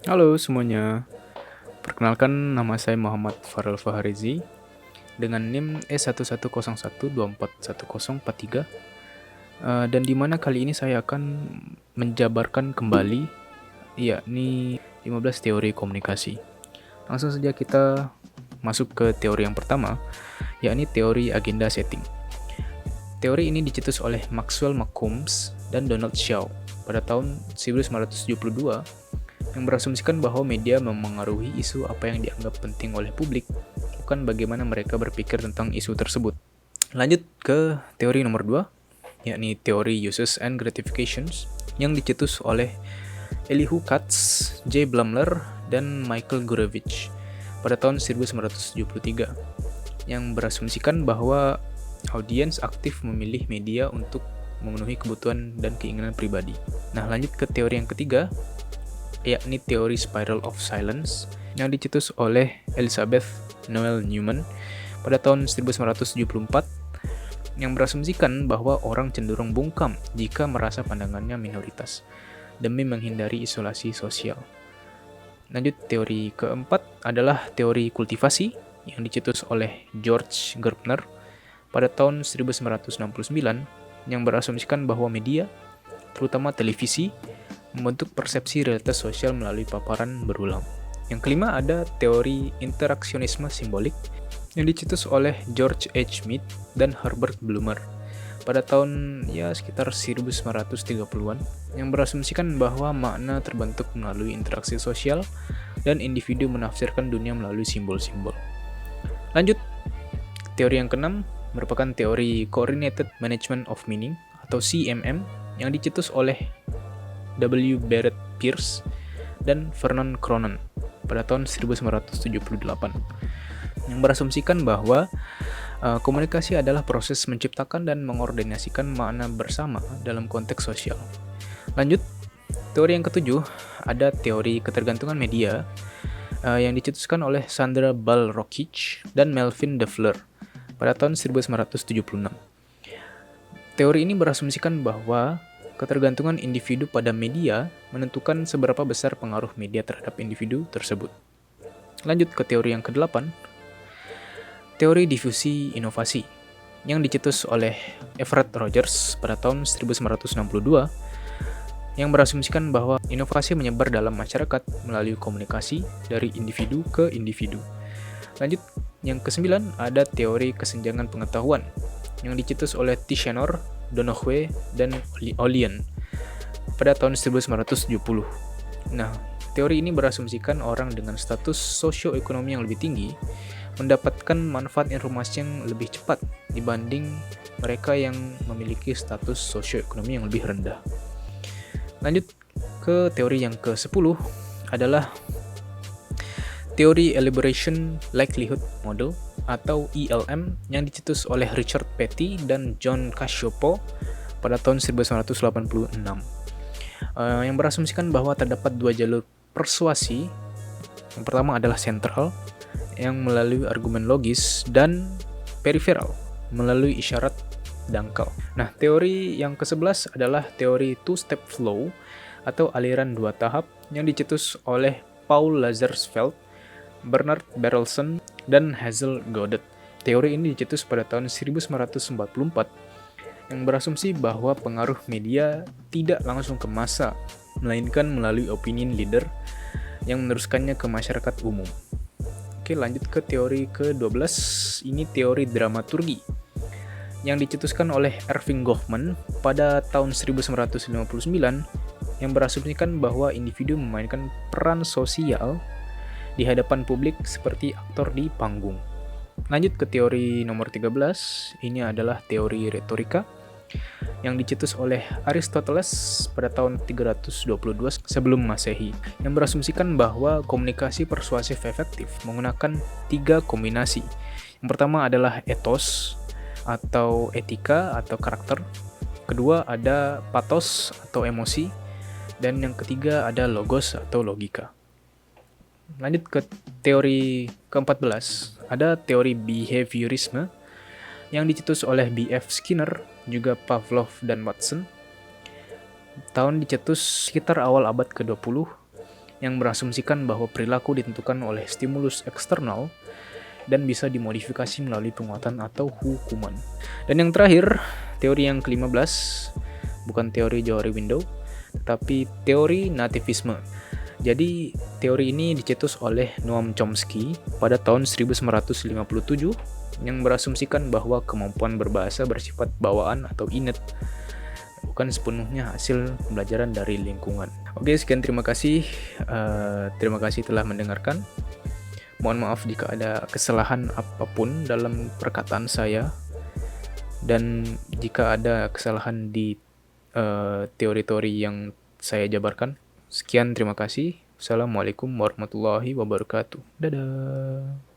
Halo semuanya, perkenalkan nama saya Muhammad Farel Faharizi dengan NIM E1101241043 dan di mana kali ini saya akan menjabarkan kembali yakni 15 teori komunikasi. Langsung saja kita masuk ke teori yang pertama, yakni teori agenda setting. Teori ini dicetus oleh Maxwell McCombs dan Donald Shaw pada tahun 1972 yang berasumsikan bahwa media memengaruhi isu apa yang dianggap penting oleh publik, bukan bagaimana mereka berpikir tentang isu tersebut. Lanjut ke teori nomor 2, yakni teori uses and gratifications, yang dicetus oleh Elihu Katz, J. Blumler, dan Michael Gurevich pada tahun 1973, yang berasumsikan bahwa audiens aktif memilih media untuk memenuhi kebutuhan dan keinginan pribadi. Nah, lanjut ke teori yang ketiga, yakni teori Spiral of Silence yang dicetus oleh Elizabeth Noel Newman pada tahun 1974 yang berasumsikan bahwa orang cenderung bungkam jika merasa pandangannya minoritas demi menghindari isolasi sosial. Lanjut, teori keempat adalah teori kultivasi yang dicetus oleh George Gerbner pada tahun 1969 yang berasumsikan bahwa media, terutama televisi, membentuk persepsi realitas sosial melalui paparan berulang. Yang kelima ada teori interaksionisme simbolik yang dicetus oleh George H. Mead dan Herbert Blumer pada tahun sekitar 1930-an yang berasumsikan bahwa makna terbentuk melalui interaksi sosial dan individu menafsirkan dunia melalui simbol-simbol. Lanjut, teori yang keenam merupakan teori Coordinated Management of Meaning atau CMM yang dicetus oleh W. Barrett Pierce dan Vernon Cronin pada tahun 1978 yang berasumsikan bahwa komunikasi adalah proses menciptakan dan mengordinasikan makna bersama dalam konteks sosial. Lanjut, teori yang ketujuh ada teori ketergantungan media yang dicetuskan oleh Sandra Ball-Rockich dan Melvin Defler pada tahun 1976. Teori ini berasumsikan bahwa ketergantungan individu pada media menentukan seberapa besar pengaruh media terhadap individu tersebut. Lanjut ke teori yang ke-8, teori difusi inovasi, yang dicetus oleh Everett Rogers pada tahun 1962, yang berasumsikan bahwa inovasi menyebar dalam masyarakat melalui komunikasi dari individu ke individu. Lanjut, yang ke-9 ada teori kesenjangan pengetahuan, yang dicetus oleh Tichenor, Donoghue, dan Olian pada tahun 1970. Nah, teori ini berasumsikan orang dengan status sosioekonomi yang lebih tinggi mendapatkan manfaat informasi yang lebih cepat dibanding mereka yang memiliki status sosioekonomi yang lebih rendah. Lanjut ke teori yang ke-10 adalah teori Elaboration Likelihood Model atau ELM yang dicetus oleh Richard Petty dan John Cacioppo pada tahun 1986 yang berasumsikan bahwa terdapat dua jalur persuasi. Yang pertama adalah sentral yang melalui argumen logis dan periferal melalui isyarat dangkal. Nah, teori yang ke-11 adalah teori two-step flow atau aliran dua tahap yang dicetus oleh Paul Lazarsfeld, Bernard Berelson, dan Hazel Goddard. Teori ini dicetus pada tahun 1944 yang berasumsi bahwa pengaruh media tidak langsung ke massa, melainkan melalui opinion leader yang meneruskannya ke masyarakat umum. Oke, lanjut ke teori ke-12, ini teori dramaturgi yang dicetuskan oleh Erving Goffman pada tahun 1959 yang berasumsikan bahwa individu memainkan peran sosial di hadapan publik seperti aktor di panggung. Lanjut ke teori nomor 13, ini adalah teori retorika yang dicetus oleh Aristoteles pada tahun 322 sebelum Masehi yang berasumsikan bahwa komunikasi persuasif efektif menggunakan 3 kombinasi. Yang pertama adalah ethos atau etika atau karakter, kedua ada pathos atau emosi, dan yang ketiga ada logos atau logika. Lanjut ke teori ke-14, ada teori behaviorisme yang dicetus oleh B.F. Skinner, juga Pavlov dan Watson. Tahun dicetus sekitar awal abad ke-20 yang berasumsikan bahwa perilaku ditentukan oleh stimulus eksternal dan bisa dimodifikasi melalui penguatan atau hukuman. Dan yang terakhir, teori yang ke-15, bukan teori Johari Window, tetapi teori nativisme. Jadi, teori ini dicetus oleh Noam Chomsky pada tahun 1957 yang berasumsikan bahwa kemampuan berbahasa bersifat bawaan atau innate, bukan sepenuhnya hasil pembelajaran dari lingkungan. Oke, sekian, terima kasih. Terima kasih telah mendengarkan. Mohon maaf jika ada kesalahan apapun dalam perkataan saya, dan jika ada kesalahan di teori-teori yang saya jabarkan. Sekian, terima kasih. Assalamualaikum warahmatullahi wabarakatuh. Dadah.